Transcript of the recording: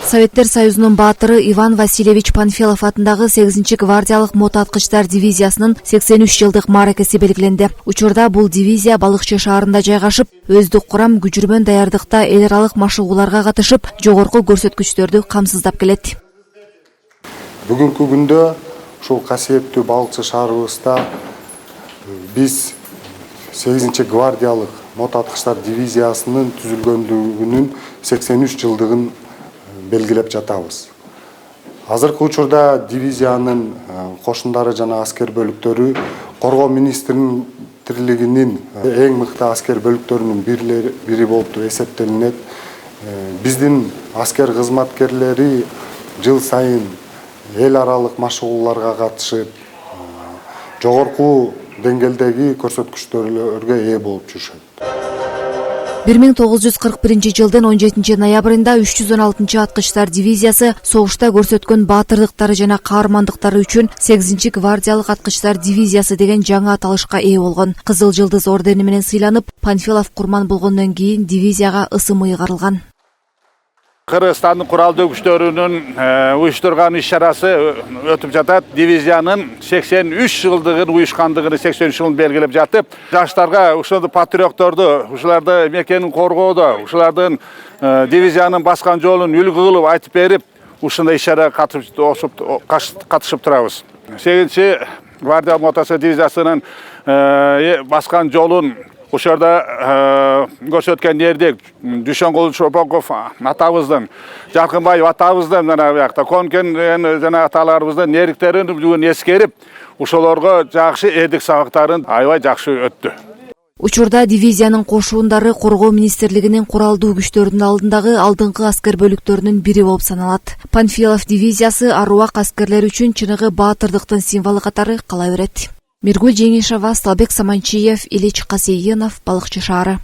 Советтер Союзунун баатыры Иван Васильевич Панфилов атындагы 8-гвардиялык мотоаткычтар дивизиясынын 83 жылдык мааракеси белгиленди. Учурда бул дивизия Балыкчы шаарында жайгашып, өздүк курам күчүрмөн даярдыкта эл аралык машыгууларга катышып, жогорку көрсөткүчтөрдү камсыздап келет. Бүгүнкү күндө ушул касиеттүү Балыкчы шаарыбызда биз 8-гвардиялык мотоаткычтар дивизиясынын түзүлгөндүгүнүн 83 жылдыгын белгилеп жатабыз. Азыркы учурда дивизиянын кошундары жана аскер бөлүктөрү Коргоо министрлигинин эң мыкты аскер бөлүктөрүнүн бири болуп эсептелинет. Биздин аскер кызматкерлери жыл сайын эл аралык машыгууларга катышып, жогорку деңгээлдеги көрсөткүчтөргө ээ болуп жүрүшөт. 1941 жылдын 17 ноябрында 316 аткычтар дивизиясы согушта көрсөткөн баатырдыктары жана каармандыктары үчүн 8-гвардиялык аткычтар дивизиясы деген жаңы аталышка ээ болгон. Кызыл жылдыз ордени менен сыйланып, Панфилов курман болгондон кийин дивизияга ысым ыйгарылган. Кыргызстандын куралдуу күчтөрүнүн уюштурган иш-чарасы өтүп жатат. Дивизиянын 83 жылдыгын уюшкандыгын 83 жылын белгилеп жатып, жаштарга ушул патриотторду, ушуларды мекенин коргоодо, ушулардын дивизиянын баскан жолун үлгү кылып айтып берип, ушундай иш-чарага катышып турабыз. 8-гвардия мотоциклет дивизиясынын баскан жолун ошорда көрсөткөн эрдик Дүйшөнгул Чопоков атабыздын, Жаркынбаев атабыздын жана биякта Конкен жана аталарыбыздын эриктерин бүгүн эскерип, ошолорго жакшы эрдик сабактарын аябай жакшы өттү. Учурда дивизиянын кошуундары Коргоо министрлигинин куралдуу күчтөрүнүн алдындагы алдыңкы аскер бөлүктөрүнүн бири болуп саналат. Панфилов дивизиясы аруак аскерлер үчүн чыныгы баатырдыктын символу катары кала берет. Миргүл Жеңишева, Слабек Саманчиев, Ильич Касейинов, Балыкчы шаары.